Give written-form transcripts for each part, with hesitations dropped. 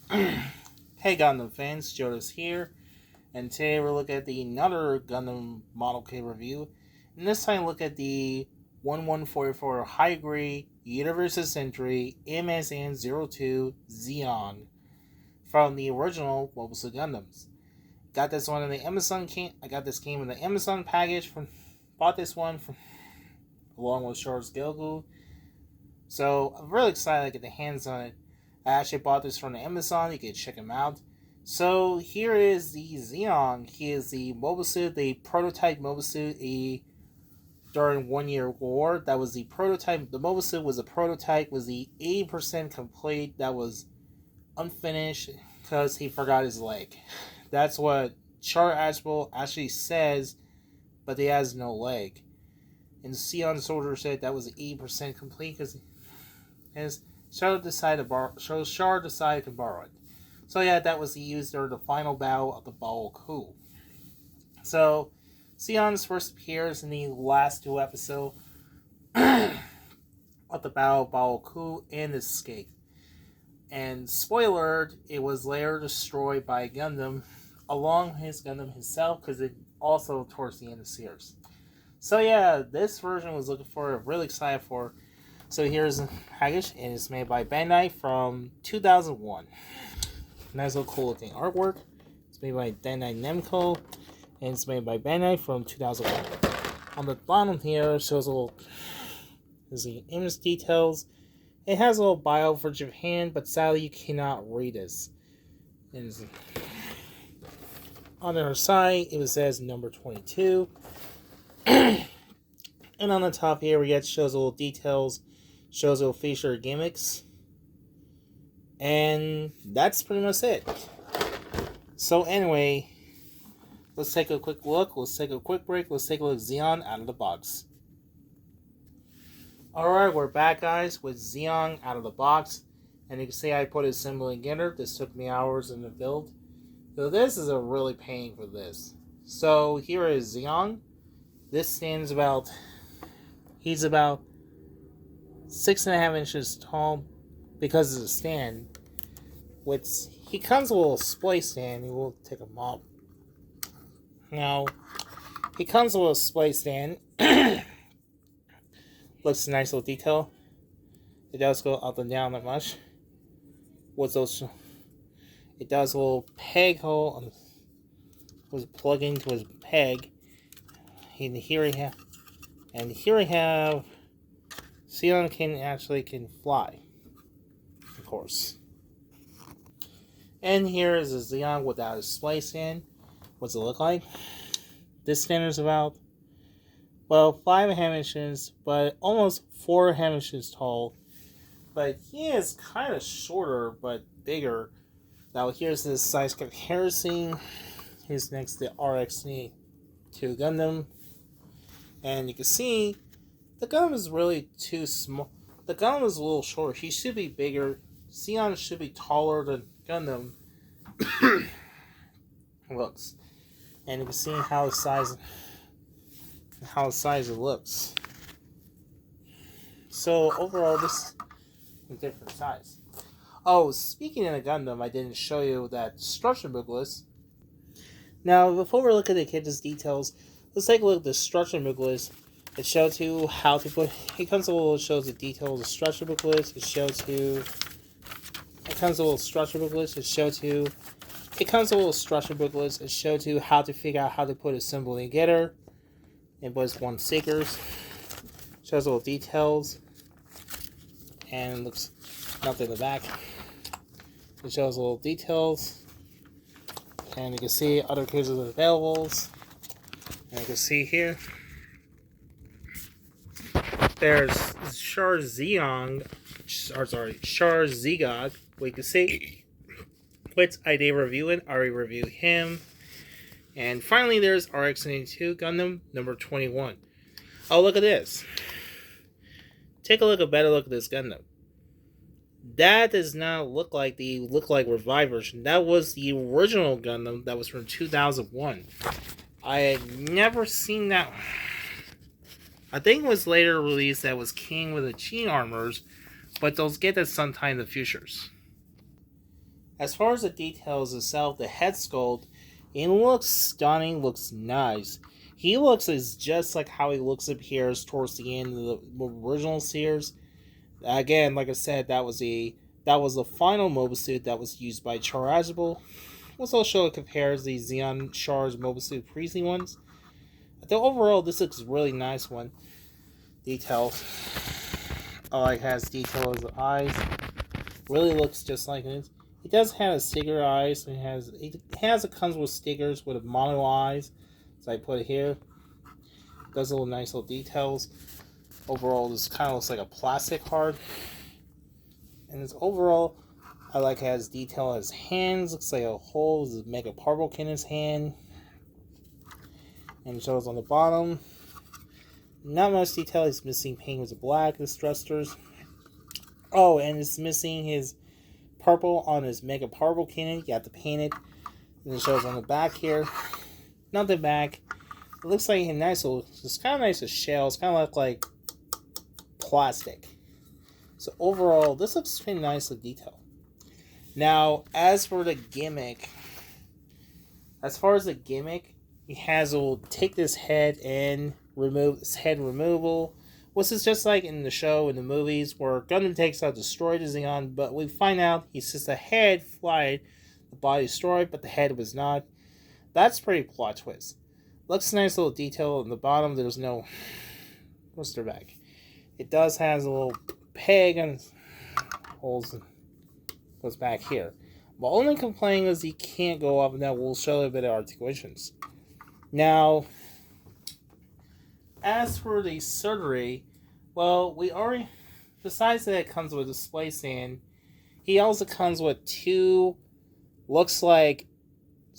Hey Gundam fans, Jonas here, and today we're looking at another Gundam Model K review. And this time look at the 1144 Hguc Universe Century MSN-02 Zeong from the original Mobile Suit Gundams. Got this one in the Amazon I got this game in the Amazon package bought this one from along with Short's Hguc. So I'm really excited to get the hands on it. I actually bought this from the Amazon. You can check them out. So here is the Zeong. He is the mobile suit, the prototype mobile suit during 1 year war. That was the prototype. The mobile suit was a prototype, was the 80% complete. That was unfinished because he forgot his leg. That's what Char Admiral actually says, but he has no leg. And Sion Soldier said that was 80% complete because his Char decided to borrow it. So yeah, that was used during the final battle of the Hguc. So Sion's first appears in the last two episodes of the Battle of Hguc and Escape. And spoiler alert, it was later destroyed by Gundam, along his Gundam himself, because it also towards the end of the series. So yeah, this version was looking for, really excited for. So here's Hguc, and it's made by Bandai from 2001. Nice little cool looking artwork. It's made by Bandai Namco, and it's made by Bandai from 2001. On the bottom here, it shows a little, there's the image details. It has a little bio for Japan, but sadly you cannot read this. And on her side, it says number 22. And on the top here, we get shows a little details, shows little feature gimmicks, and that's pretty much it. So anyway, let's take a quick look. Let's take a quick break. Let's take a look at Zeong out of the box. Alright, we're back, guys, with Zeong out of the box. And you can see I put his assembly together. This took me hours in the build. So this is a really pain for this. So here is Zeong. This stands about, he's about 6.5 inches tall because of the stand. He comes with a little splay stand. We will take him off. Now, he comes with a splay stand. Looks a nice little detail. It does go up and down that much. It does a little peg hole. Was plug into his peg. And here we have. Zeong can fly, of course. And here is a Zeong without a splay stand. What's it look like? This stand is about, well, 5.5 inches, but almost 4.5 inches tall. But he is kind of shorter, but bigger. Now here's his size comparison. Here's next to RX-2 Gundam. And you can see, the Gundam is really too small. The Gundam is a little short. He should be bigger. Zeong should be taller than Gundam looks. And you can see how the size it looks. So overall, this is a different size. Oh, speaking of the Gundam, I didn't show you that structure booklet. Now, before we look at the kid's details, let's take a look at the structure booklet. It shows you how to put. It comes with a little, shows the details of the structure booklet. It shows you. It comes with a little structure booklet. It shows you. It comes with a little structure booklet. It shows you how to figure out how to put a symbol together. It was one stickers. Shows little details. And looks nothing in the back. It shows little details. And you can see other cases available. And you can see here. There's Char Hguc, we can see, which I did review it, I already reviewed him. And finally there's RX-2 Gundam number 21. Oh, look at this. Take a better look at this Gundam. That does not look like the Revive version. That was the original Gundam that was from 2001. I had never seen that. I think it was later released that was King with the G armors, but they'll get that sometime in the futures. As far as the details itself, the head sculpt, it looks stunning, looks nice. He looks is just like how he looks appears towards the end of the original series. Again, like I said, that was the final mobile suit that was used by Chargeable. Let's also compares the Zeong Charge mobile suit previously ones. The overall, this looks really nice one. Details. It has detail as the eyes. Really looks just like it. It does have a sticker eyes. It comes with stickers with mono eyes. So I put it here. It does little nice little details. Overall, this kind of looks like a plastic heart. And it's overall, I like it has detail as hands. Looks like a hole. This is Mega Parbokin in his hand. And it shows on the bottom. Not much detail. He's missing paint with the black, the thrusters. Oh, and it's missing his purple on his Mega Parble Cannon. You have to paint it. And it shows on the back here. Not the back. It looks like a nice little, it's kind of nice as shell. It's kind of like plastic. So overall, this looks pretty nice with detail. Now, as for the gimmick, he has will take this head and remove this head removal. Which is just like in the show, in the movies, where Gundam takes out destroyed Zeong, but we find out he's just a head flied, the body destroyed, but the head was not. That's pretty plot twist. Looks nice little detail on the bottom. There's no blister back. It does has a little peg and holes goes back here. The only complaint is he can't go up, and that will show a bit of articulations. Now, as for the surgery, well, we already, besides that it comes with a display stand, he also comes with two, looks like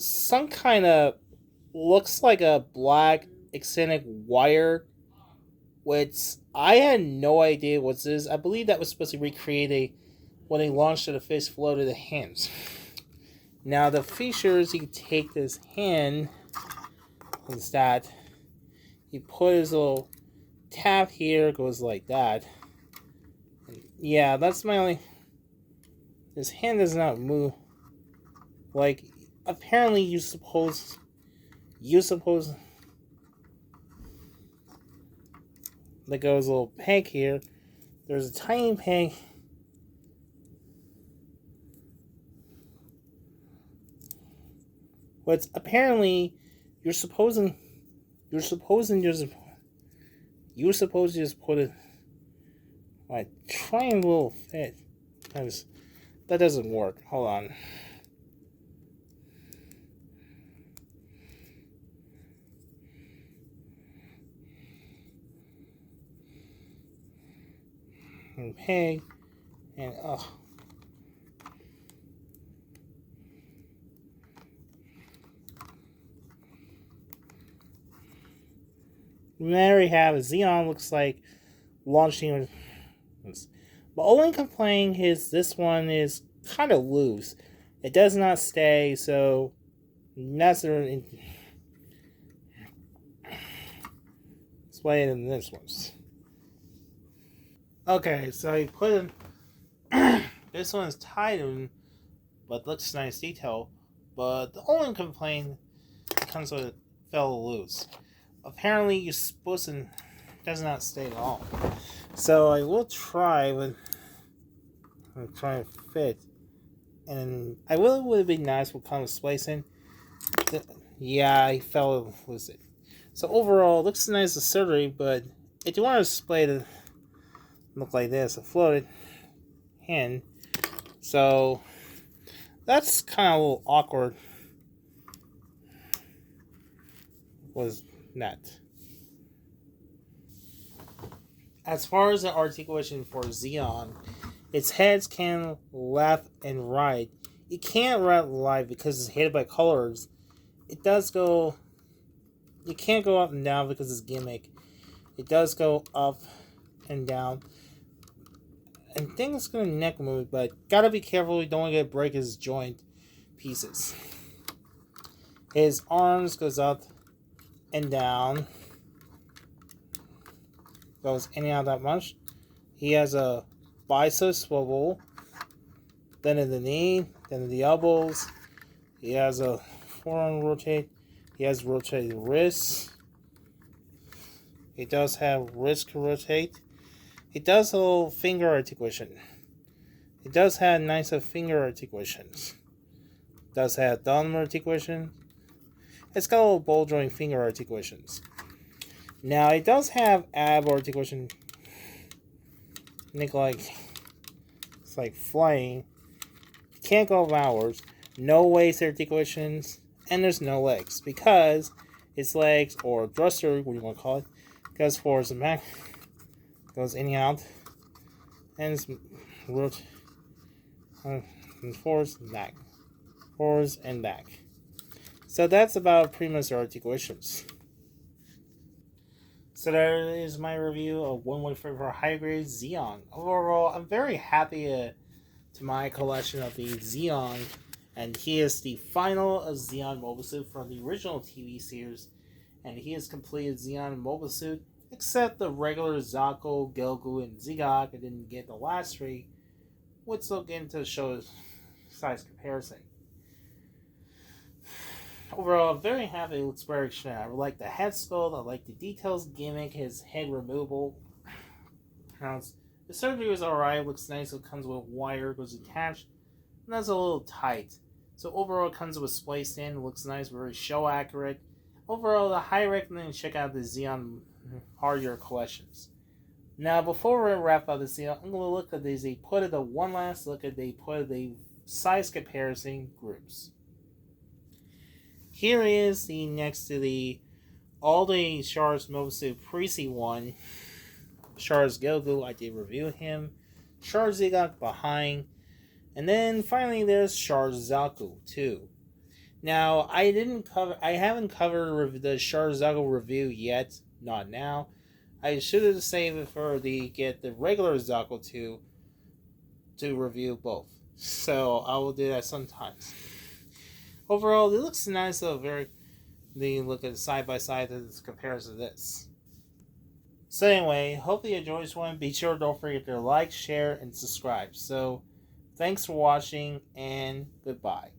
a black eccentric wire, which I had no idea what this is. I believe that was supposed to recreate when they launched the fish floated the hands. Now the features, you can take this hand, is that he put his little tab here, goes like that. Yeah, that's my only. His hand does not move. Like, apparently you suppose. There goes a little peg here. There's a tiny peg. But apparently you're supposed to just put it like triangle fit. That doesn't work. Hold on. And peg and there we have it. Zeong looks like launching. The only complaint is this one is kind of loose. It does not stay, so that's the way in this one's. Okay, so I put in this one's tied in, but looks nice detail. But the only complaint comes with it fell loose. Apparently, you're supposed to does not stay at all. So I will try with. I'm trying to fit, and I really would have been nice with kind of splicing. Yeah, I fell with it. So overall, it looks nice as surgery, but if you want to display it look like this, a floated hand. So that's kind of a little awkward. Was that? As far as the articulation for Zeong, its heads can left and right. It can't right because it's hit by colors. It does go. It can't go up and down because it's gimmick. It does go up and down. And think it's gonna neck move, but gotta be careful. You don't want to break his joint pieces. His arms goes up and down. Goes in and out that much. He has a bicep swivel. Then in the knee, Then the elbows, he has a forearm rotate. He has rotated wrists. He does have wrist rotate. He does a little finger articulation. He does have nice finger articulations. Does have thumb articulation. It's got a little ball joint finger articulations. Now it does have ab articulation. It's like flying. Can't go hours. No waist articulations, and there's no legs because its legs or thruster, what you want to call it, goes forwards and back, goes in and out, and it's forwards and back, forwards and back. So that's about pretty much the articulations. So there is my review of 114 high grade Zeong. Overall, I'm very happy to my collection of the Zeong, and he is the final of Zeong Mobile Suit from the original TV series, and he has completed Zeong Mobile Suit, except the regular Zako, Hguc, and Hguc. I didn't get the last three, which will get into show size comparison. Overall, I'm very happy. It looks very interesting. I like the head sculpt. I like the details gimmick. His head removable. The surgery was alright. Looks nice. It comes with wire. Goes attached. And that's a little tight. So overall, it comes with spliced in. It looks nice. Very show accurate. Overall, I highly recommend check out the Zeong hardware collections. Now, before we wrap up the Zeong, I'm going to look at these. They put it one last look at. They put the size comparison groups. Here is the next to the all the Charles Mobile Suit Precy one. Charles Hguc, I did review him. Charles Hguc behind. And then finally there's Charles Zako too. Now I haven't covered the Charles Zako review yet. Not now. I should have saved it for get the regular Zako to review both. So I will do that sometimes. Overall, it looks nice. They look at side by side as comparison to this. So anyway, hope you enjoyed this one. Be sure don't forget to like, share, and subscribe. So, thanks for watching, and goodbye.